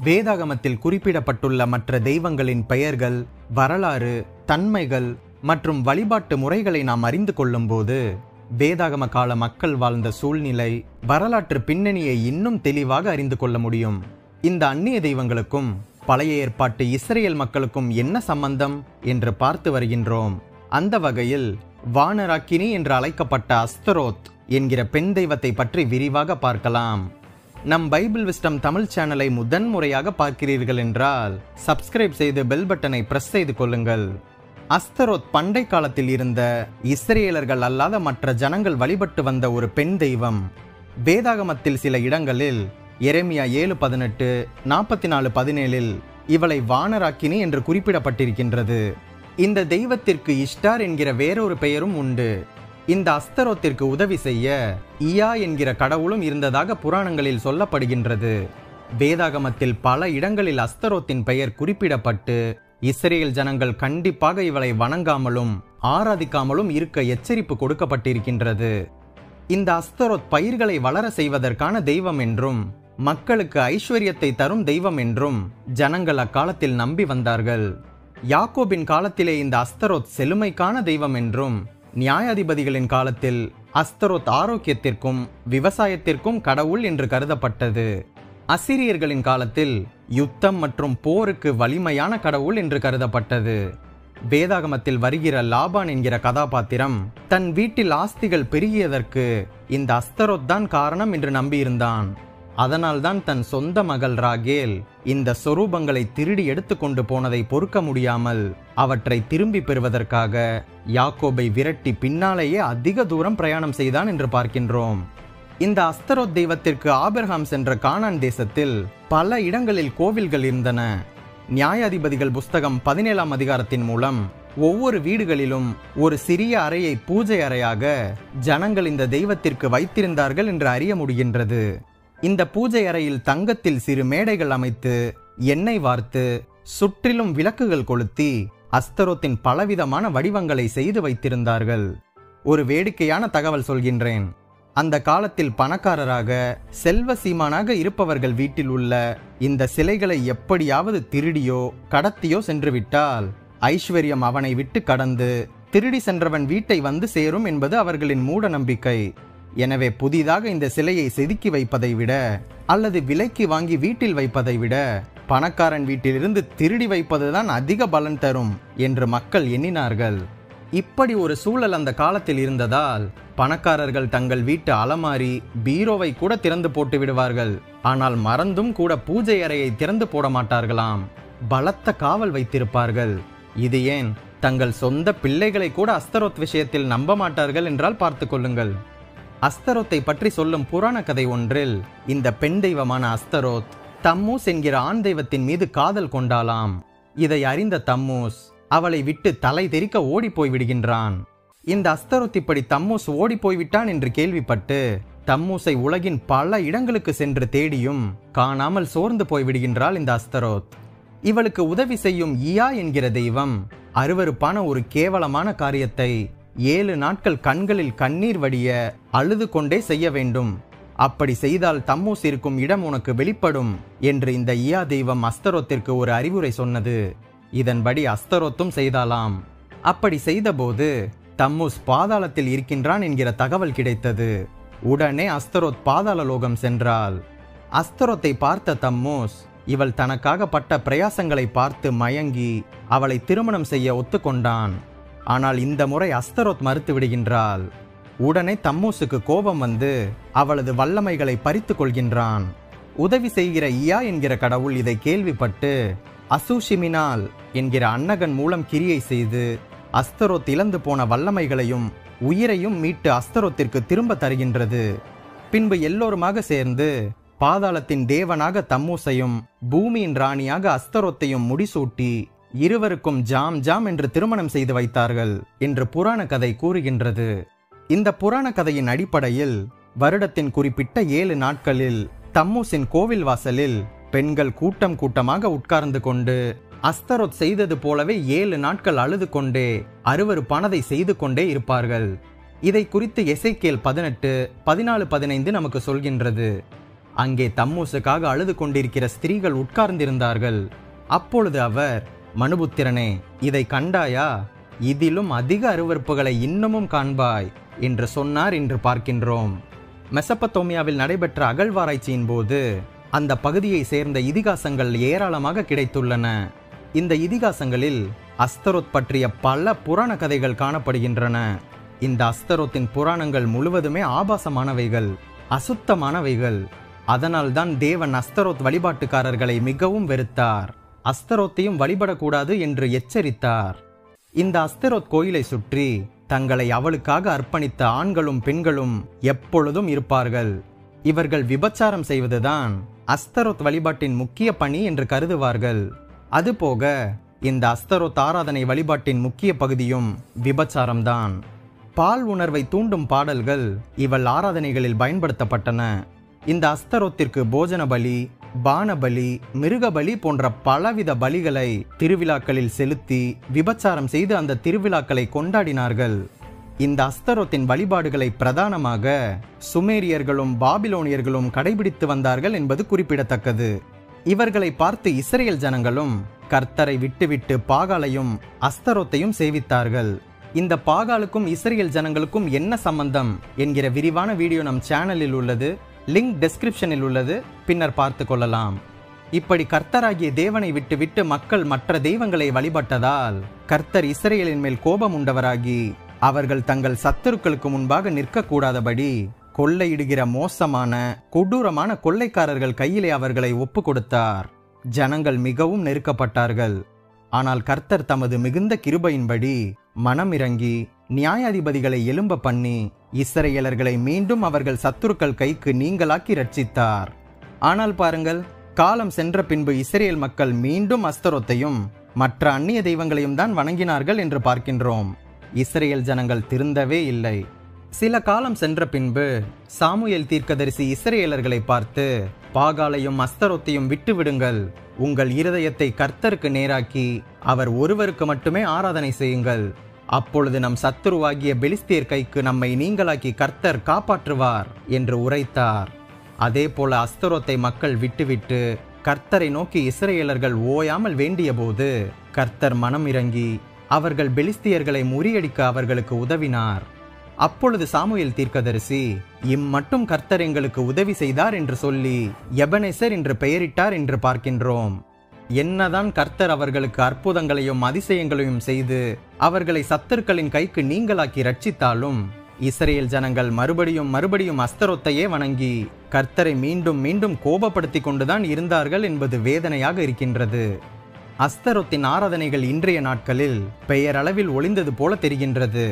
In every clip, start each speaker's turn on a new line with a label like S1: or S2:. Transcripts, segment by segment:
S1: வேதாகமத்தில் குறிப்பிடப்பட்டுள்ள மற்ற தெய்வங்களின் பெயர்கள், வரலாறு, தன்மைகள் மற்றும் வழிபாட்டு முறைகளை நாம் அறிந்து கொள்ளும்போது வேதாகம கால மக்கள் வாழ்ந்த சூழ்நிலை, வரலாற்று பின்னணியை இன்னும் தெளிவாக அறிந்து கொள்ள முடியும். இந்த அந்நிய தெய்வங்களுக்கும் பழைய ஏற்பாட்டு இஸ்ரேல் மக்களுக்கும் என்ன சம்பந்தம் என்று பார்த்து வருகின்றோம். அந்த வகையில் வானராக்கினி என்று அழைக்கப்பட்ட அஸ்தரோத் என்கிற பெண் தெய்வத்தை பற்றி விரிவாக பார்க்கலாம். நம் பைபிள் விஸ்டம் தமிழ் சேனலை முதன்முறையாக பார்க்கிறீர்கள் என்றால் சப்ஸ்கிரைப் செய்து பெல் பட்டனை பிரஸ் செய்து கொள்ளுங்கள். அஸ்தரோத் பண்டை காலத்தில் இருந்த இஸ்ரேலர்கள் அல்லாத மற்ற ஜனங்கள் வழிபட்டு வந்த ஒரு பெண் தெய்வம். வேதாகமத்தில் சில இடங்களில் எரேமியா 7:18, 44:17 இவளை வானராக்கினி என்று குறிப்பிடப்பட்டிருக்கின்றது. இந்த தெய்வத்திற்கு இஷ்டார் என்கிற வேறொரு பெயரும் உண்டு. இந்த அஸ்தரோத்திற்கு உதவி செய்ய இயா என்கிற கடவுளும் இருந்ததாக புராணங்களில் சொல்லப்படுகின்றது. வேதாகமத்தில் பல இடங்களில் அஸ்தரோத்தின் பெயர் குறிப்பிடப்பட்டு இஸ்ரேல் ஜனங்கள் கண்டிப்பாக இவளை வணங்காமலும் ஆராதிக்காமலும் இருக்க எச்சரிப்பு கொடுக்கப்பட்டிருக்கின்றது. இந்த அஸ்தரோத் பயிர்களை வளர செய்வதற்கான தெய்வம் என்றும் மக்களுக்கு ஐஸ்வர்யத்தை தரும் தெய்வம் என்றும் ஜனங்கள் அக்காலத்தில் நம்பி வந்தார்கள். யாக்கோபின் காலத்திலே இந்த அஸ்தரோத் செழுமைக்கான தெய்வம் என்றும், நியாயாதிபதிகளின் காலத்தில் அஸ்தரோத் ஆரோக்கியத்திற்கும் விவசாயத்திற்கும் கடவுள் என்று கருதப்பட்டது. அசிரியர்களின் காலத்தில் யுத்தம் மற்றும் போருக்கு வலிமையான கடவுள் என்று கருதப்பட்டது. வேதாகமத்தில் வருகிற லாபான் என்கிற கதாபாத்திரம் தன் வீட்டில் ஆஸ்திகள் பெருகியதற்கு இந்த அஸ்தரோத் தான் காரணம் என்று நம்பியிருந்தான். அதனால்தான் தன் சொந்த மகள் ராகேல் இந்த சொரூபங்களை திருடி எடுத்துக்கொண்டு போனதை பொறுக்க முடியாமல் அவற்றை திரும்பி பெறுவதற்காக யாக்கோபை விரட்டி பின்னாலேயே அதிக தூரம் பிரயாணம் செய்தான் என்று பார்க்கின்றோம். இந்த அஸ்தரோத் தெய்வத்திற்கு ஆபிரகாம் சென்ற கானான் தேசத்தில் பல இடங்களில் கோவில்கள் இருந்தன. நியாயாதிபதிகள் புஸ்தகம் 17ஆம் அதிகாரத்தின் மூலம் ஒவ்வொரு வீடுகளிலும் ஒரு சிறிய அறையை பூஜை அறையாக ஜனங்கள் இந்த தெய்வத்திற்கு வைத்திருந்தார்கள் என்று அறிய முடிகின்றது. இந்த பூஜை அறையில் தங்கத்தில் சிறு மேடைகள் அமைத்து எண்ணெய் வார்த்து சுற்றிலும் விளக்குகள் கொளுத்தி அஸ்தரோத்தின் பலவிதமான வடிவங்களை செய்து வைத்திருந்தார்கள். ஒரு வேடிக்கையான தகவல் சொல்கின்றேன். அந்த காலத்தில் பணக்காரராக செல்வ சீமானாக இருப்பவர்கள் வீட்டில் உள்ள இந்த சிலைகளை எப்படியாவது திருடியோ கடத்தியோ சென்றுவிட்டால் ஐஸ்வர்யம் அவனை விட்டு கடந்து திருடி சென்றவன் வீட்டை வந்து சேரும் என்பது அவர்களின் மூட நம்பிக்கை. எனவே புதிதாக இந்த சிலையை செதுக்கி வைப்பதை விட அல்லது விலைக்கு வாங்கி வீட்டில் வைப்பதை விட பணக்காரன் வீட்டிலிருந்து திருடி வைப்பதுதான் அதிக பலன் தரும் என்று மக்கள் எண்ணினார்கள். இப்படி ஒரு சூழல் அந்த காலத்தில் இருந்ததால் பணக்காரர்கள் தங்கள் வீட்டு அலமாரி, பீரோவை கூட திறந்து போட்டு விடுவார்கள். ஆனால் மறந்தும் கூட பூஜை அறையை திறந்து போட மாட்டார்களாம். பலத்த காவல் வைத்திருப்பார்கள். இது ஏன், தங்கள் சொந்த பிள்ளைகளை கூட அஸ்தரோத் விஷயத்தில் நம்ப மாட்டார்கள் என்றால் பார்த்து கொள்ளுங்கள். அஸ்தரோத்தை பற்றி சொல்லும் புராண கதை ஒன்றில் இந்த பெண் தெய்வமான அஸ்தரோத் தம்மூஸ் என்கிற ஆண் தெய்வத்தின் மீது காதல் கொண்டாளாம். இதை அறிந்த தம்மூஸ் அவளை விட்டு தலை தெறிக்க ஓடி போய் விடுகின்றான். இந்த அஸ்தரோத் இப்படி தம்மூஸ் ஓடி போய்விட்டான் என்று கேள்விப்பட்டு தம்மூஸை உலகின் பல இடங்களுக்கு சென்று தேடியும் காணாமல் சோர்ந்து போய்விடுகின்றாள் இந்த அஸ்தரோத். இவளுக்கு உதவி செய்யும் இயா என்கிற தெய்வம் அருவருப்பான ஒரு கேவலமான காரியத்தை 7 நாட்கள் கண்களில் கண்ணீர் வடிய அழுது கொண்டே செய்ய வேண்டும். அப்படி செய்தால் தம்மூஸ் இருக்கும் இடம் உனக்கு வெளிப்படும் என்று இந்த இயா தெய்வம் அஸ்தரோத்திற்கு ஒரு அறிவுரை சொன்னது. இதன்படி அஸ்தரோத்தும் செய்தாலாம். அப்படி செய்தபோது தம்மூஸ் பாதாளத்தில் இருக்கின்றான் என்கிற தகவல் கிடைத்தது. உடனே அஸ்தரோத் பாதாள லோகம் சென்றாள். அஸ்தரோத்தை பார்த்த தம்மூஸ் இவள் தனக்காக பட்ட பிரயாசங்களை பார்த்து மயங்கி அவளை திருமணம் செய்ய ஒத்துக்கொண்டான். ஆனால் இந்த முறை அஸ்தரோத் மறுத்து விடுகின்றாள். உடனே தம்மூஸுக்கு கோபம் வந்து அவளது வல்லமைகளை பறித்து கொள்கின்றான். உதவி செய்கிற இயா என்கிற கடவுள் இதை கேள்விப்பட்டு அசூஷிமினால் என்கிற அன்னகன் மூலம் கிரியை செய்து அஸ்தரோத் இழந்து போன வல்லமைகளையும் உயிரையும் மீட்டு அஸ்தரோத்திற்கு திரும்ப தருகின்றது. பின்பு எல்லோருமாக சேர்ந்து பாதாளத்தின் தேவனாக தம்மூசையும் பூமியின் ராணியாக அஸ்தரோத்தையும் முடிசூட்டி இருவருக்கும் ஜாம் ஜாம் என்று திருமணம் செய்து வைத்தார்கள் என்று புராண கதை கூறுகின்றது. இந்த புராண கதையின் அடிப்படையில் வருடத்தின் குறிப்பிட்ட 7 நாட்களில் தம்மூசின் கோவில் வாசலில் பெண்கள் கூட்டம் கூட்டமாக உட்கார்ந்து கொண்டு அஸ்தரோத் செய்தது போலவே 7 நாட்கள் அழுது கொண்டே அருவருப்பானதை செய்து கொண்டே இருப்பார்கள். இதை குறித்து எசேக்கியேல் 18:14-15 நமக்கு சொல்கின்றது. அங்கே தம்மூசுக்காக அழுது கொண்டிருக்கிற ஸ்திரீகள் உட்கார்ந்திருந்தார்கள். அப்பொழுது அவர், மனுபுத்திரனே, இதை கண்டாயா? இதிலும் அதிக அருவருப்புகளை இன்னமும் காண்பாய் என்று சொன்னார் என்று பார்க்கின்றோம். மெசபத்தோமியாவில் நடைபெற்ற அகழ்வாராய்ச்சியின் போது அந்த பகுதியை சேர்ந்த இதிகாசங்கள் ஏராளமாக கிடைத்துள்ளன. இந்த இதிகாசங்களில் அஸ்தரோத் பற்றிய பல புராண கதைகள் காணப்படுகின்றன. இந்த அஸ்தரோத்தின் புராணங்கள் முழுவதுமே ஆபாசமானவைகள், அசுத்தமானவைகள். அதனால்தான் தேவன் அஸ்தரோத் வழிபாட்டுக்காரர்களை மிகவும் வெறுத்தார். அஸ்தரோத்தையும் வழிபடக்கூடாது என்று எச்சரித்தார். இந்த அஸ்தரோத் கோயிலை சுற்றி தங்களை அவளுக்காக அர்ப்பணித்த ஆண்களும் பெண்களும் எப்பொழுதும் இருப்பார்கள். இவர்கள் விபச்சாரம் செய்வதுதான் அஸ்தரோத் வழிபாட்டின் முக்கிய பணி என்று கருதுவார்கள். அதுபோக இந்த அஸ்தரோத் ஆராதனை வழிபாட்டின் முக்கிய பகுதியும் விபச்சாரம்தான். பால் உணர்வை தூண்டும் பாடல்கள் இவள் ஆராதனைகளில் பயன்படுத்தப்பட்டன. இந்த அஸ்தரோத்திற்கு போஜன பலி, பானபலி, மிருகபலி போன்ற பலவித பலிகளை திருவிழாக்களில் செலுத்தி விபச்சாரம் செய்து அந்த திருவிழாக்களை கொண்டாடினார்கள். இந்த அஸ்தரோத்தின் வழிபாடுகளை பிரதானமாக சுமேரியர்களும் பாபிலோனியர்களும் கடைபிடித்து வந்தார்கள் என்பது குறிப்பிடத்தக்கது. இவர்களை பார்த்து இஸ்ரேல் ஜனங்களும் கர்த்தரை விட்டுவிட்டு பாகாலையும் அஸ்தரோத்தையும் சேவித்தார்கள். இந்த பாகாலுக்கும் இஸ்ரேல் ஜனங்களுக்கும் என்ன சம்பந்தம் என்கிற விரிவான வீடியோ நம் சேனலில் உள்ளது. லிங்க் டெஸ்கிரிப்ஷனில் உள்ளது, பின்னர் பார்த்து கொள்ளலாம். இப்படி கர்த்தராகிய தேவனை விட்டுவிட்டு மக்கள் மற்ற தெய்வங்களை வழிபட்டதால் கர்த்தர் இஸ்ரேலின் மேல் கோபம் உண்டவராகி அவர்கள் தங்கள் சத்துருக்களுக்கு முன்பாக நிற்கக்கூடாதபடி கொள்ளையிடுகிற மோசமான கொடூரமான கொள்ளைக்காரர்கள் கையிலே அவர்களை ஒப்பு கொடுத்தார். ஜனங்கள் மிகவும் நெருக்கப்பட்டார்கள். ஆனால் கர்த்தர் தமது மிகுந்த கிருபையின்படி மனமிறங்கி நியாயாதிபதிகளை எழும்ப பண்ணி இஸ்ரேலர்களை மீண்டும் அவர்கள் சத்துருக்கள் கைக்கு நீங்களாக்கி ரட்சித்தார். ஆனால் பாருங்கள், காலம் சென்ற பின்பு இஸ்ரேல் மக்கள் மீண்டும் அஸ்தரோத்தையும் மற்ற அந்நிய தெய்வங்களையும் தான் வணங்கினார்கள் என்று பார்க்கின்றோம். இஸ்ரேல் ஜனங்கள் திருந்தவே இல்லை. சில காலம் சென்ற பின்பு சாமுவேல் தீர்க்கதரிசி இஸ்ரேலர்களை பார்த்து, பாகாலையும் அஸ்தரோத்தையும் விட்டு விடுங்கள், உங்கள் இருதயத்தை கர்த்தருக்கு நேராக்கி அவர் ஒருவருக்கு மட்டுமே ஆராதனை செய்யுங்கள். அப்பொழுது நம் சத்துருவாகிய பெலிஸ்தியர் கைக்கு நம்மை நீங்களாக்கி கர்த்தர் காப்பாற்றுவார் என்று உரைத்தார். அதே போல அஸ்தரோத்தை மக்கள் விட்டுவிட்டு கர்த்தரை நோக்கி இஸ்ரேலர்கள் ஓயாமல் வேண்டிய போது கர்த்தர் மனம் இறங்கி அவர்கள் பெலிஸ்தியர்களை முறியடிக்க அவர்களுக்கு உதவினார். அப்பொழுது சாமுவேல் தீர்க்கதரிசி, இம்மட்டும் கர்த்தர் எங்களுக்கு உதவி செய்தார் என்று சொல்லி எபனேசர் என்று பெயரிட்டார் என்று பார்க்கின்றோம். என்னதான் கர்த்தர் அவர்களுக்கு அற்புதங்களையும் அதிசயங்களையும் செய்து அவர்களை சத்துருக்களின் கைக்கு நீங்களாக்கி ரட்சித்தாலும் இஸ்ரேல் ஜனங்கள் மறுபடியும் அஸ்தரோத்தையே வணங்கி கர்த்தரை மீண்டும் மீண்டும் கோபப்படுத்தி கொண்டுதான் இருந்தார்கள் என்பது வேதனையாக இருக்கின்றது. அஸ்தரோத்தின் ஆராதனைகள் இன்றைய நாட்களில் பெயரளவில் ஒளிந்தது போல தெரிகின்றது.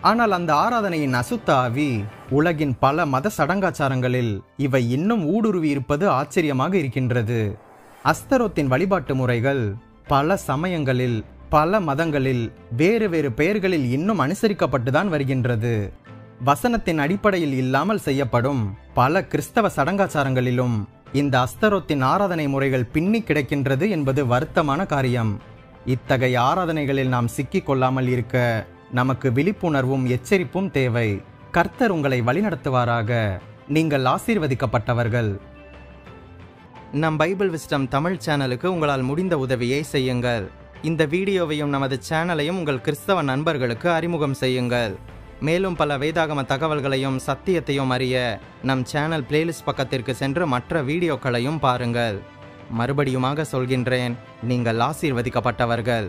S1: ஆனால் அந்த ஆராதனையின் அசுத்த ஆவி உலகின் பல மத சடங்காச்சாரங்களில் இவை இன்னும் ஊடுருவி இருப்பது ஆச்சரியமாக இருக்கின்றது. அஸ்தரோத்தின் வழிபாட்டு முறைகள் பல சமயங்களில் பல மதங்களில் வேறு வேறு பெயர்களில் இன்னும் அனுசரிக்கப்பட்டுதான் வருகின்றது. வசனத்தின் அடிப்படையில் இல்லாமல் செய்யப்படும் பல கிறிஸ்தவ சடங்காச்சாரங்களிலும் இந்த அஸ்தரோத்தின் ஆராதனை முறைகள் பின்னி கிடக்கின்றது என்பது வருத்தமான காரியம். இத்தகைய ஆராதனைகளில் நாம் சிக்கிக் கொள்ளாமல் இருக்க நமக்கு விழிப்புணர்வும் எச்சரிப்பும் தேவை. கர்த்தர் உங்களை வழிநடத்துவாராக. நீங்கள் ஆசீர்வதிக்கப்பட்டவர்கள். நம் பைபிள் விஸ்டம் தமிழ் சேனலுக்கு உங்களால் முடிந்த உதவியை செய்யுங்கள். இந்த வீடியோவையும் நமது சேனலையும் உங்கள் கிறிஸ்தவ நண்பர்களுக்கு அறிமுகம் செய்யுங்கள். மேலும் பல வேதாகம தகவல்களையும் சத்தியத்தையும் அறிய நம் சேனல் பிளேலிஸ்ட் பக்கத்திற்கு சென்று மற்ற வீடியோக்களையும் பாருங்கள். மறுபடியுமாக சொல்கின்றேன், நீங்கள் ஆசீர்வதிக்கப்பட்டவர்கள்.